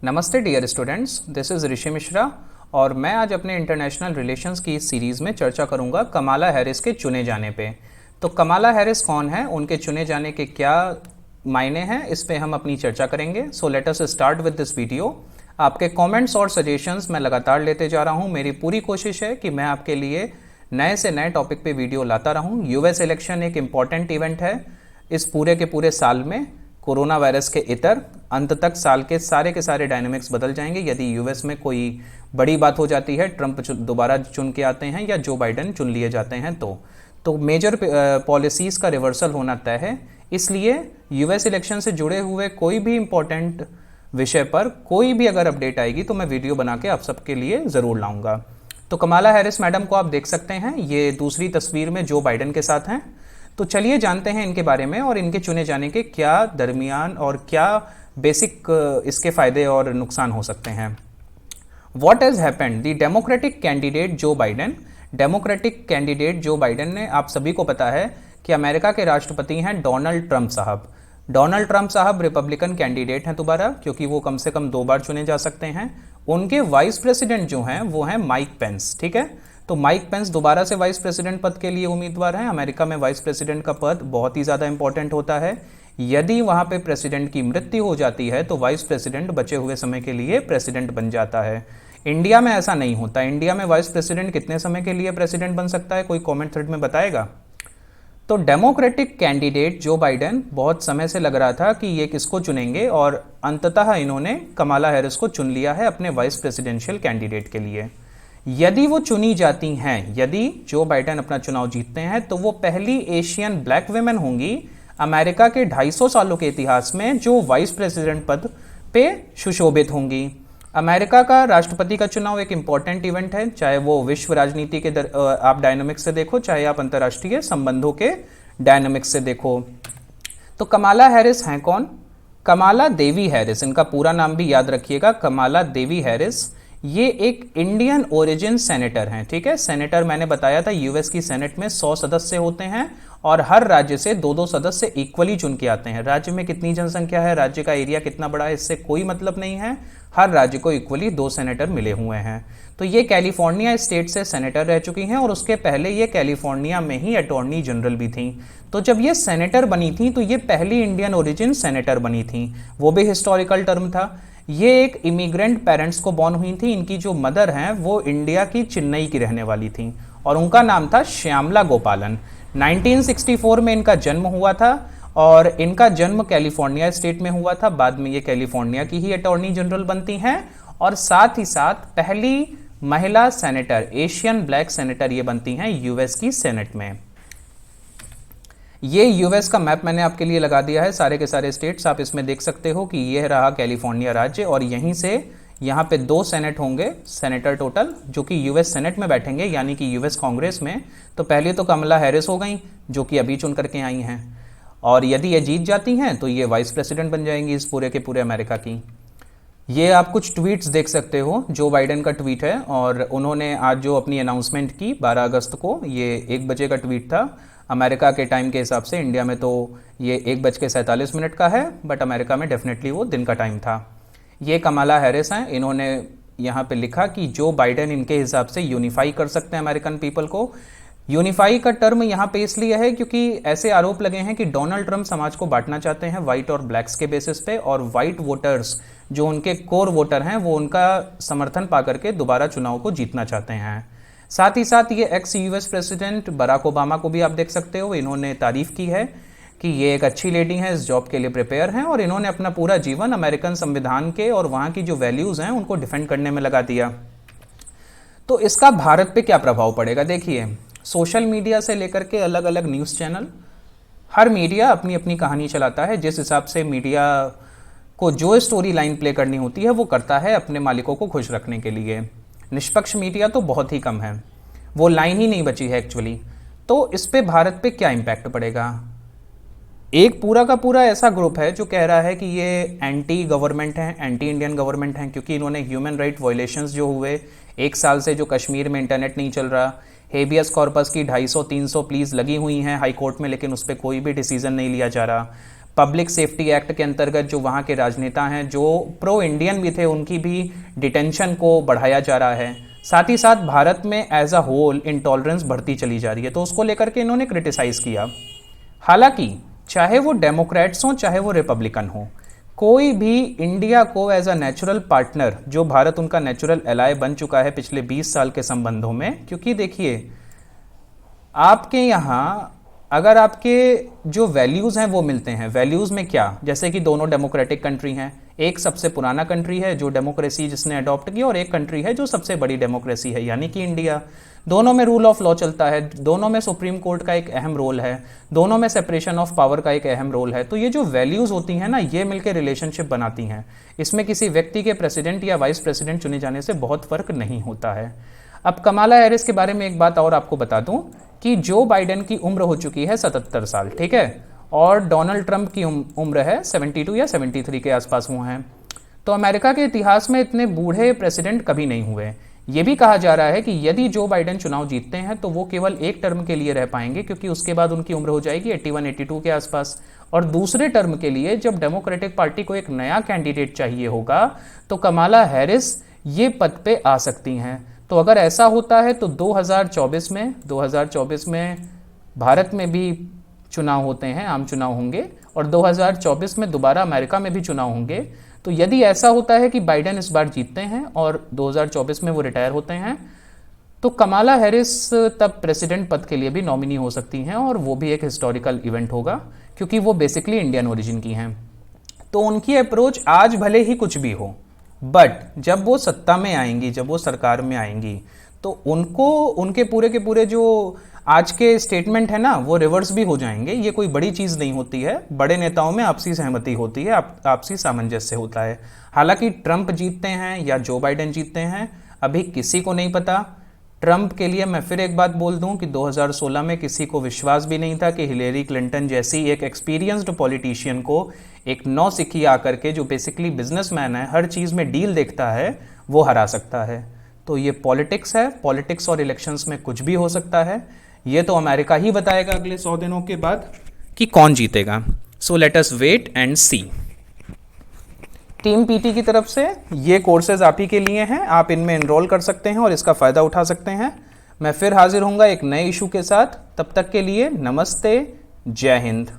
नमस्ते dear students, this is ऋषि मिश्रा और मैं आज अपने इंटरनेशनल रिलेशंस की इस सीरीज़ में चर्चा करूंगा कमाला हैरिस के चुने जाने पे। तो कमाला हैरिस कौन है, उनके चुने जाने के क्या मायने हैं, इस पे हम अपनी चर्चा करेंगे। सो let us start with this video. आपके कमेंट्स और सजेशंस मैं लगातार लेते जा रहा हूं। मेरी पूरी कोशिश है कि मैं आपके लिए नए से नए टॉपिक पे वीडियो लाता रहूं। यूएस इलेक्शन एक इम्पॉर्टेंट इवेंट है इस पूरे के पूरे साल में। कोरोना वायरस के इतर अंत तक साल के सारे डायनामिक्स बदल जाएंगे यदि यूएस में कोई बड़ी बात हो जाती है, ट्रंप दोबारा चुन के आते हैं या जो बाइडेन चुन लिए जाते हैं तो मेजर पॉलिसीज़ का रिवर्सल होना तय है। इसलिए यूएस इलेक्शन से जुड़े हुए कोई भी इंपॉर्टेंट विषय पर कोई भी अगर अपडेट आएगी तो मैं वीडियो बना के आप सबके लिए ज़रूर लाऊंगा। तो कमाला हैरिस मैडम को आप देख सकते हैं, ये दूसरी तस्वीर में जो बाइडेन के साथ हैं। तो चलिए जानते हैं इनके बारे में और इनके चुने जाने के क्या दरमियान और क्या बेसिक इसके फायदे और नुकसान हो सकते हैं। What has happened, the democratic candidate Joe Biden, democratic candidate Joe Biden ने, आप सभी को पता है कि अमेरिका के राष्ट्रपति हैं डोनाल्ड ट्रंप साहब। डोनाल्ड ट्रंप साहब रिपब्लिकन कैंडिडेट हैं दोबारा, क्योंकि वो कम से कम 2 बार चुने जा सकते हैं। उनके वाइस प्रेसिडेंट जो हैं वो हैं माइक पेंस, ठीक है। तो माइक पेंस दोबारा से वाइस प्रेसिडेंट पद के लिए उम्मीदवार हैं। अमेरिका में वाइस प्रेसिडेंट का पद बहुत ही ज़्यादा इंपॉर्टेंट होता है। यदि वहां पे प्रेसिडेंट की मृत्यु हो जाती है तो वाइस प्रेसिडेंट बचे हुए समय के लिए प्रेसिडेंट बन जाता है। इंडिया में ऐसा नहीं होता। इंडिया में वाइस प्रेसिडेंट कितने समय के लिए प्रेसिडेंट बन सकता है, कोई कमेंट थ्रेड में बताएगा। तो डेमोक्रेटिक कैंडिडेट जो बाइडेन, बहुत समय से लग रहा था कि ये किसको चुनेंगे और अंततः इन्होंने कमाला हैरिस को चुन लिया है अपने वाइस प्रेसिडेंशियल कैंडिडेट के लिए। यदि वो चुनी जाती हैं, यदि जो बाइडेन अपना चुनाव जीतते हैं, तो वो पहली एशियन ब्लैक वुमेन होंगी अमेरिका के 250 सालों के इतिहास में जो वाइस प्रेसिडेंट पद पे सुशोभित होंगी। अमेरिका का राष्ट्रपति का चुनाव एक इंपॉर्टेंट इवेंट है, चाहे वो विश्व राजनीति के आप डायनामिक्स से देखो, चाहे आप अंतर्राष्ट्रीय संबंधों के डायनामिक्स से देखो। तो कमाला हैरिस हैं कौन? कमाला देवी हैरिस, इनका पूरा नाम भी याद रखिएगा, कमाला देवी हैरिस। ये एक इंडियन ओरिजिन सेनेटर हैं, ठीक है। सेनेटर मैंने बताया था यूएस की सेनेट में 100 सदस्य होते हैं और हर राज्य से 2-2 सदस्य इक्वली चुन के आते हैं। राज्य में कितनी जनसंख्या है, राज्य का एरिया कितना बड़ा है, इससे कोई मतलब नहीं है। हर राज्य को इक्वली 2 सेनेटर मिले हुए हैं। तो ये कैलिफोर्निया स्टेट से सेनेटर रह चुकी हैं और उसके पहले ये कैलिफोर्निया में ही अटॉर्नी जनरल भी थी। तो जब ये सेनेटर बनी थी तो ये पहली इंडियन ओरिजिन सेनेटर बनी थी, वो भी हिस्टोरिकल टर्म था। ये एक इमिग्रेंट पेरेंट्स को बॉर्न हुई थी। इनकी जो मदर हैं वो इंडिया की चेन्नई की रहने वाली थी और उनका नाम था श्यामला गोपालन। 1964 में इनका जन्म हुआ था और इनका जन्म कैलिफोर्निया स्टेट में हुआ था। बाद में ये कैलिफोर्निया की ही अटॉर्नी जनरल बनती हैं और साथ ही साथ पहली महिला सेनेटर, एशियन ब्लैक सेनेटर ये बनती हैं यूएस की सेनेट में। ये यूएस का मैप मैंने आपके लिए लगा दिया है, सारे के सारे स्टेट्स आप इसमें देख सकते हो कि ये रहा कैलिफोर्निया राज्य और यहीं से यहाँ पे 2 सेनेट होंगे, सेनेटर टोटल, जो कि यूएस सेनेट में बैठेंगे, यानी कि यूएस कांग्रेस में। तो पहले तो कमला हैरिस हो गई जो कि अभी चुन करके आई हैं और यदि ये जीत जाती हैं तो ये वाइस प्रेसिडेंट बन जाएंगी इस पूरे के पूरे अमेरिका की। ये आप कुछ ट्वीट्स देख सकते हो, जो बाइडेन का ट्वीट है और उन्होंने आज जो अपनी अनाउंसमेंट की 12 अगस्त को, ये 1 बजे का ट्वीट था अमेरिका के टाइम के हिसाब से। इंडिया में तो ये 1:47 का है, बट अमेरिका में डेफिनेटली वो दिन का टाइम था। ये कमाला हैरिस हैं, इन्होंने यहाँ पे लिखा कि जो बाइडेन इनके हिसाब से यूनिफाई कर सकते हैं अमेरिकन पीपल को। यूनिफाई का टर्म यहाँ पे इसलिए है क्योंकि ऐसे आरोप लगे हैं कि डोनाल्ड ट्रंप समाज को बांटना चाहते हैं व्हाइट और ब्लैक्स के बेसिस पे, और व्हाइट वोटर्स जो उनके कोर वोटर हैं वो उनका समर्थन पा करके दोबारा चुनाव को जीतना चाहते हैं। साथ ही साथ ये ex US president Barack Obama को भी आप देख सकते हो, इन्होंने तारीफ की है कि ये एक अच्छी लेडी हैं, इस जॉब के लिए प्रिपेयर हैं और इन्होंने अपना पूरा जीवन अमेरिकन संविधान के और वहाँ की जो वैल्यूज़ हैं उनको डिफेंड करने में लगा दिया। तो इसका भारत पे क्या प्रभाव पड़ेगा? देखिए, सोशल मीडिया से लेकर के अलग अलग न्यूज़ चैनल, हर मीडिया अपनी अपनी कहानी चलाता है। जिस हिसाब से मीडिया को जो स्टोरी लाइन प्ले करनी होती है वो करता है अपने मालिकों को खुश रखने के लिए। निष्पक्ष मीडिया तो बहुत ही कम है, वो लाइन ही नहीं बची है एक्चुअली। तो इस पे भारत पे क्या इम्पैक्ट पड़ेगा? एक पूरा का पूरा ऐसा ग्रुप है जो कह रहा है कि ये एंटी गवर्नमेंट है, एंटी इंडियन गवर्नमेंट है, क्योंकि इन्होंने ह्यूमन राइट वायलेशंस जो हुए 1 साल से, जो कश्मीर में इंटरनेट नहीं चल रहा, हेबियस कॉर्पस की 250-300 प्लीज लगी हुई हैं हाई कोर्ट में, लेकिन उस पर कोई भी डिसीजन नहीं लिया जा रहा। पब्लिक सेफ्टी एक्ट के अंतर्गत जो वहाँ के राजनेता हैं जो प्रो इंडियन भी थे उनकी भी डिटेंशन को बढ़ाया जा रहा है। साथ ही साथ भारत में एज अ होल इंटॉलरेंस बढ़ती चली जा रही है, तो उसको लेकर के इन्होंने क्रिटिसाइज किया। हालांकि चाहे वो डेमोक्रेट्स हों चाहे वो रिपब्लिकन हो, कोई भी इंडिया को एज अ नेचुरल पार्टनर, जो भारत उनका नेचुरल एलाय बन चुका है पिछले 20 साल के संबंधों में, क्योंकि देखिए आपके यहाँ अगर आपके जो वैल्यूज़ हैं वो मिलते हैं, वैल्यूज़ में क्या, जैसे कि दोनों डेमोक्रेटिक कंट्री हैं, एक सबसे पुराना कंट्री है जो डेमोक्रेसी जिसने अडॉप्ट की और एक कंट्री है जो सबसे बड़ी डेमोक्रेसी है यानी कि इंडिया। दोनों में रूल ऑफ लॉ चलता है, दोनों में सुप्रीम कोर्ट का एक अहम रोल है, दोनों में सेपरेशन ऑफ पावर का एक अहम रोल है। तो ये जो वैल्यूज़ होती हैं ना, ये मिलकर रिलेशनशिप बनाती हैं। इसमें किसी व्यक्ति के प्रेसिडेंट या वाइस प्रेसिडेंट चुने जाने से बहुत फर्क नहीं होता है। अब कमाला हैरिस के बारे में एक बात और आपको बता दूं कि जो बाइडेन की उम्र हो चुकी है 77 साल, ठीक है, और डोनाल्ड ट्रंप की उम्र है 72 या 73 के आसपास वो हैं। तो अमेरिका के इतिहास में इतने बूढ़े प्रेसिडेंट कभी नहीं हुए। ये भी कहा जा रहा है कि यदि जो बाइडेन चुनाव जीतते हैं तो वो केवल एक टर्म के लिए रह पाएंगे, क्योंकि उसके बाद उनकी उम्र हो जाएगी 81-82 के आसपास। और दूसरे टर्म के लिए जब डेमोक्रेटिक पार्टी को एक नया कैंडिडेट चाहिए होगा तो कमाला हैरिस ये पद पे आ सकती हैं। तो अगर ऐसा होता है तो 2024 में भारत में भी चुनाव होते हैं, आम चुनाव होंगे, और 2024 में दोबारा अमेरिका में भी चुनाव होंगे। तो यदि ऐसा होता है कि बाइडेन इस बार जीतते हैं और 2024 में वो रिटायर होते हैं, तो कमाला हैरिस तब प्रेसिडेंट पद के लिए भी नॉमिनी हो सकती हैं, और वो भी एक हिस्टोरिकल इवेंट होगा क्योंकि वो बेसिकली इंडियन ओरिजिन की हैं। तो उनकी अप्रोच आज भले ही कुछ भी हो, बट जब वो सत्ता में आएंगी, जब वो सरकार में आएंगी, तो उनको उनके पूरे के पूरे जो आज के स्टेटमेंट है ना वो रिवर्स भी हो जाएंगे। ये कोई बड़ी चीज़ नहीं होती है, बड़े नेताओं में आपसी सहमति होती है, आपसी सामंजस्य होता है। हालांकि ट्रंप जीतते हैं या जो बाइडेन जीतते हैं अभी किसी को नहीं पता। ट्रंप के लिए मैं फिर एक बात बोल दूं कि 2016 में किसी को विश्वास भी नहीं था कि हिलेरी क्लिंटन जैसी एक एक्सपीरियंस्ड पॉलिटिशियन को एक नौसिखी आकर के, जो बेसिकली बिजनेसमैन है, हर चीज़ में डील देखता है, वो हरा सकता है। तो ये पॉलिटिक्स है, पॉलिटिक्स और इलेक्शंस में कुछ भी हो सकता है। ये तो अमेरिका ही बताएगा अगले 100 दिनों के बाद कि कौन जीतेगा। So let us wait and see. Team PT की तरफ से ये कोर्सेज आप ही के लिए हैं, आप इनमें एनरोल कर सकते हैं और इसका फ़ायदा उठा सकते हैं। मैं फिर हाजिर होऊंगा एक नए इशू के साथ, तब तक के लिए नमस्ते, जय हिंद।